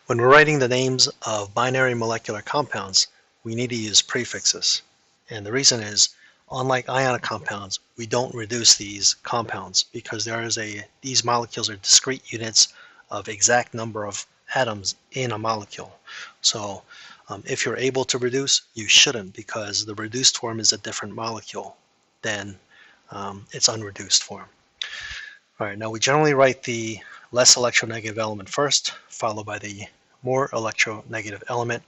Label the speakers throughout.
Speaker 1: When we're writing the names of binary molecular compounds, we need to use prefixes. And the reason is, unlike ionic compounds, we don't reduce these compounds because these molecules are discrete units of exact number of atoms in a molecule. So if you're able to reduce, you shouldn't, because the reduced form is a different molecule than its unreduced form. All right, now we generally write the less electronegative element first, followed by the more electronegative element,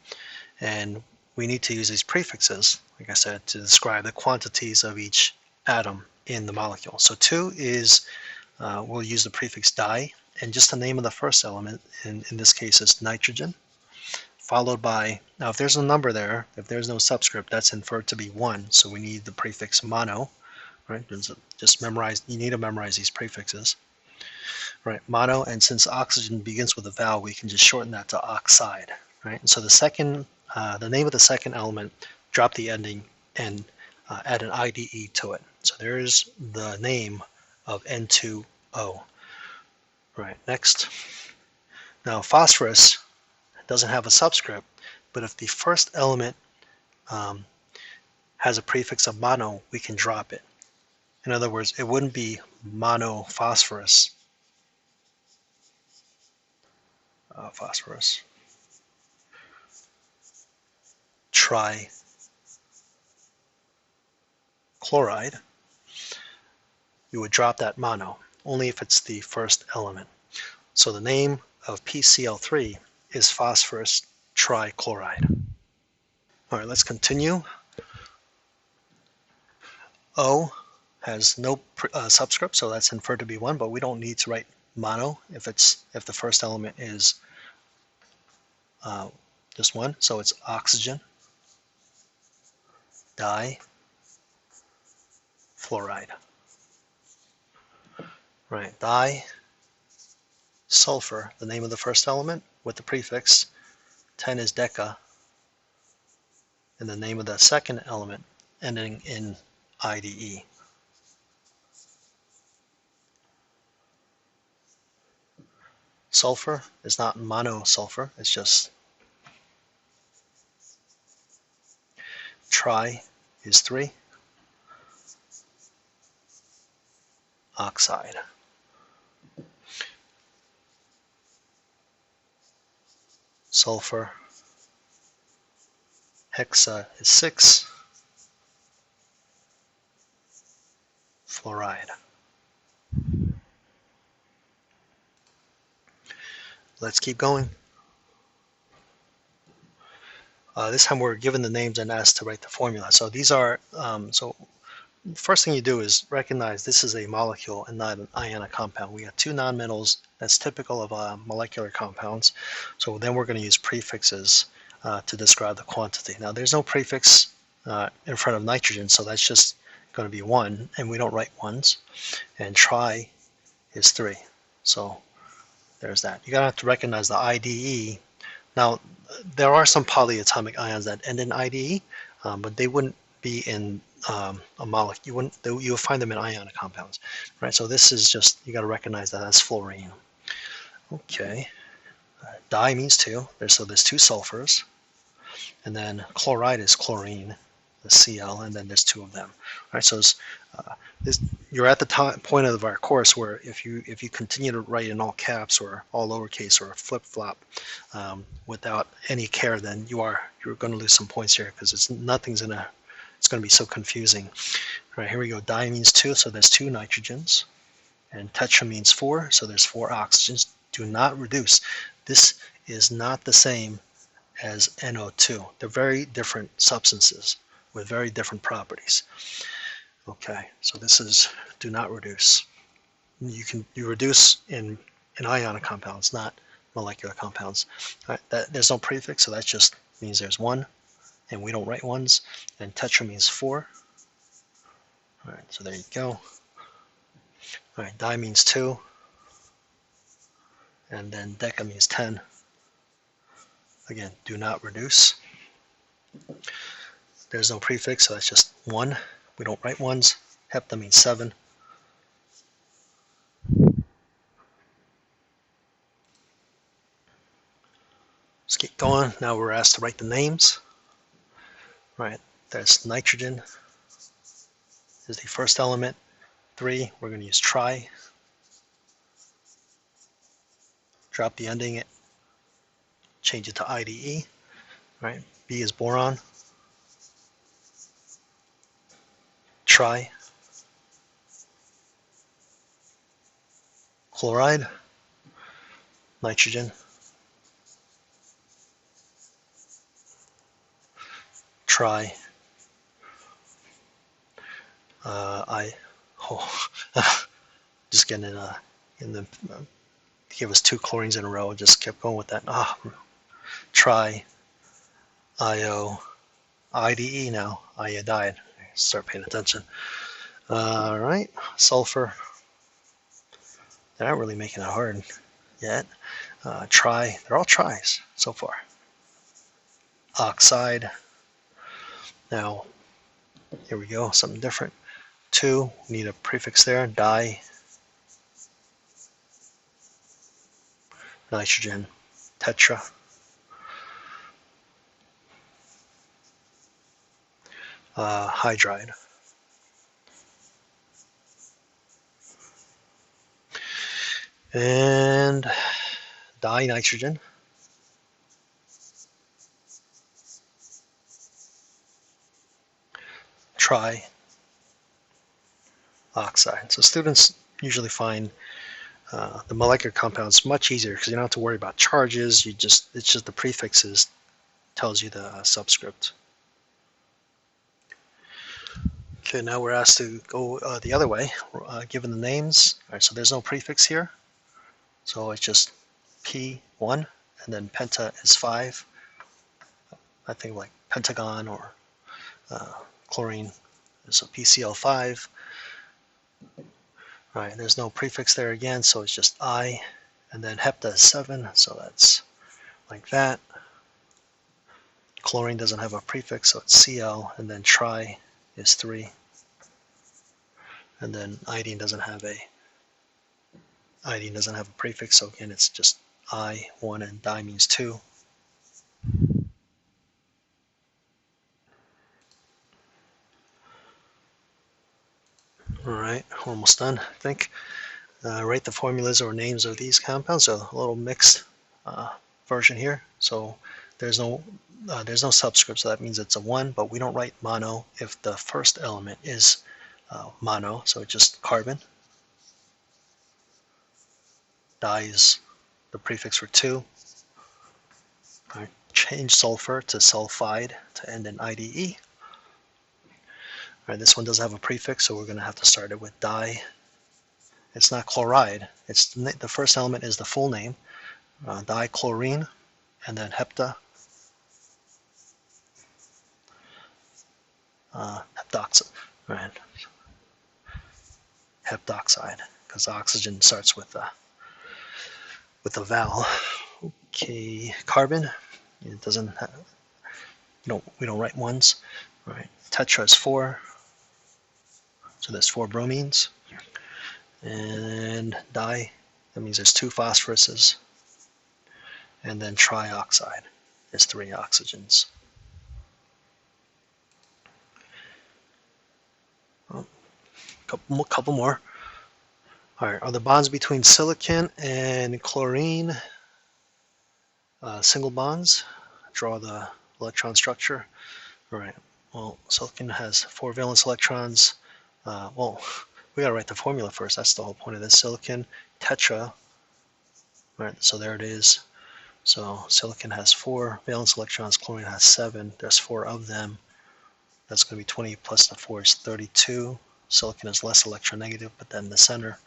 Speaker 1: and we need to use these prefixes, like I said, to describe the quantities of each atom in the molecule. So 2 is, we'll use the prefix di, and just the name of the first element, in this case is nitrogen, followed by, now if there's a number there, if there's no subscript, that's inferred to be 1, so we need the prefix mono, right? Just memorize, you need to memorize these prefixes. Right, mono, and since oxygen begins with a vowel, we can just shorten that to oxide, right? And so the name of the second element, drop the ending and add an IDE to it. So there's the name of N2O. Right, next. Now phosphorus doesn't have a subscript, but if the first element has a prefix of mono, we can drop it. In other words, it wouldn't be monophosphorus. Phosphorus. Trichloride. You would drop that mono, only if it's the first element. So the name of PCl3 is phosphorus trichloride. All right, let's continue. O has no subscript, so that's inferred to be 1, but we don't need to write mono if the first element is just 1, so it's oxygen difluoride. Right, di-sulfur, the name of the first element with the prefix, 10 is deca, and the name of the second element ending in IDE. Sulfur is not monosulfur, it's just tri is 3, oxide. Sulfur, hexa is 6, fluoride. Let's keep going. This time we're given the names and asked to write the formula. So these are, so first thing you do is recognize this is a molecule and not an ionic compound. We have 2 nonmetals. That's typical of molecular compounds. So then we're going to use prefixes to describe the quantity. Now there's no prefix in front of nitrogen, so that's just going to be 1, and we don't write ones. And tri is 3. So there's that. You're going to have to recognize the IDE. Now, there are some polyatomic ions that end in IDE, but they wouldn't be in a molecule. You'll find them in ionic compounds, right? So this is just, you got to recognize that as fluorine. Okay, di means 2. So there's 2 sulfurs, and then chloride is chlorine, the Cl, and then there's 2 of them. All right, so you're at the point of our course where if you continue to write in all caps or all lowercase or flip-flop without any care, then you're going to lose some points here, because it's going to be so confusing. All right, here we go. Di means 2, so there's 2 nitrogens, and tetra means 4, so there's 4 oxygens. Do not reduce. This is not the same as NO2. They're very different substances with very different properties. Okay, so this is do not reduce. You reduce in ionic compounds, not molecular compounds. All right, there's no prefix, so that just means there's 1, and we don't write ones. And tetra means 4. All right, so there you go. All right, di means 2, and then deca means 10. Again, do not reduce. There's no prefix, so that's just 1. We don't write ones. Hepta means 7. Let's keep going. Now we're asked to write the names. Right, there's nitrogen is the first element. 3, we're going to use tri. Drop the ending, change it to IDE. Right, B is boron. Tri. Chloride. Nitrogen. Tri. Just getting in the give us 2 chlorines in a row. Just kept going with that. Tri. IO. IDE now. Iodide. Start paying attention. All right. Sulfur. They're not really making it hard yet. Tri. They're all tris so far. Oxide. Now, here we go. Something different. 2. We need a prefix there. Di. Nitrogen. Tetra. Hydride. And dinitrogen. Trioxide. So students usually find the molecular compounds much easier because you don't have to worry about charges. It's just the prefixes tells you the subscript. Okay, now we're asked to go the other way, given the names. All right, so there's no prefix here. So it's just P1, and then penta is 5. I think like pentagon or chlorine. So PCl5. All right, there's no prefix there again, so it's just I. And then hepta is 7, so that's like that. Chlorine doesn't have a prefix, so it's Cl, and then tri is 3. And then iodine doesn't have a prefix, so again it's just I, 1, and di means 2. All right, we're almost done, I think. Write the formulas or names of these compounds. So a little mixed version here. So there's no subscript, so that means it's a 1, but we don't write mono if the first element is mono, so it's just carbon. Di is the prefix for 2. Right. Change sulfur to sulfide to end in IDE. All right, this one doesn't have a prefix, so we're going to have to start it with di. It's not chloride. It's the first element is the full name, dichlorine, and then hepta, heptoxide, right? Heptoxide, because oxygen starts with a vowel. Okay, carbon. It doesn't. We don't write ones, right? Tetra is 4, so there's 4 bromines. And di, that means there's 2 phosphoruses. And then trioxide is 3 oxygens. Couple more. All right, are the bonds between silicon and chlorine single bonds? Draw the electron structure. All right, well, silicon has 4 valence electrons. Well, we gotta write the formula first. That's the whole point of this. Silicon, tetra, right, so there it is. So silicon has 4 valence electrons, chlorine has 7. There's 4 of them. That's going to be 20 plus the 4 is 32. Silicon is less electronegative, but then the center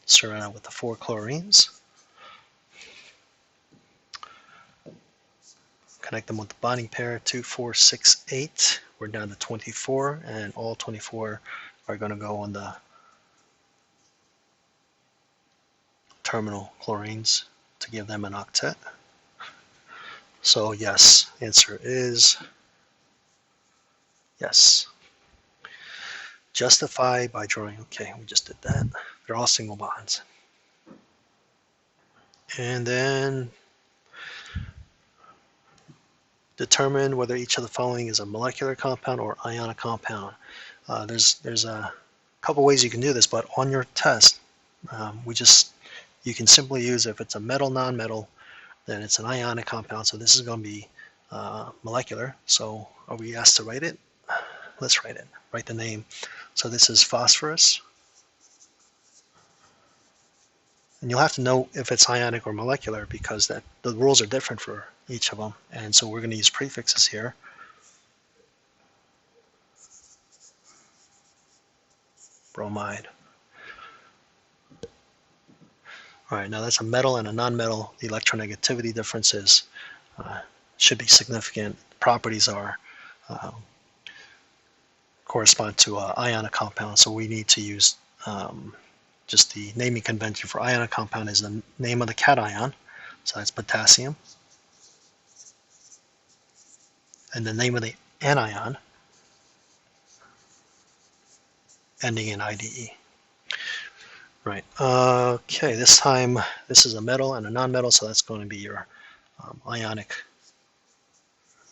Speaker 1: is surrounded with the 4 chlorines. Connect them with the bonding pair, 2, 4, 6, 8. We're down to 24, and all 24 are going to go on the terminal chlorines to give them an octet. So yes, answer is yes. Justify by drawing, okay, we just did that. They're all single bonds. And then determine whether each of the following is a molecular compound or ionic compound. There's a couple ways you can do this, but on your test, you can simply use, if it's a metal nonmetal, then it's an ionic compound. So this is going to be molecular. So are we asked to write it? Let's write it. Write the name. So this is phosphorus. And you'll have to know if it's ionic or molecular because the rules are different for each of them. And so we're going to use prefixes here. Bromide. All right, now that's a metal and a nonmetal. The electronegativity differences should be significant. Properties are correspond to ionic compounds, so we need to use just the naming convention for ionic compound is the name of the cation, so that's potassium, and the name of the anion ending in IDE. Right, okay, this time this is a metal and a nonmetal, so that's going to be your ionic.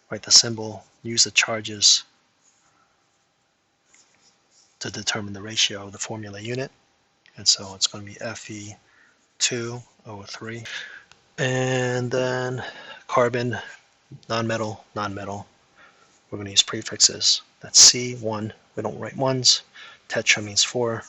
Speaker 1: Write the symbol, use the charges to determine the ratio of the formula unit. And so it's going to be Fe2O3. And then carbon, nonmetal, nonmetal. We're going to use prefixes. That's C1. We don't write ones. Tetra means 4.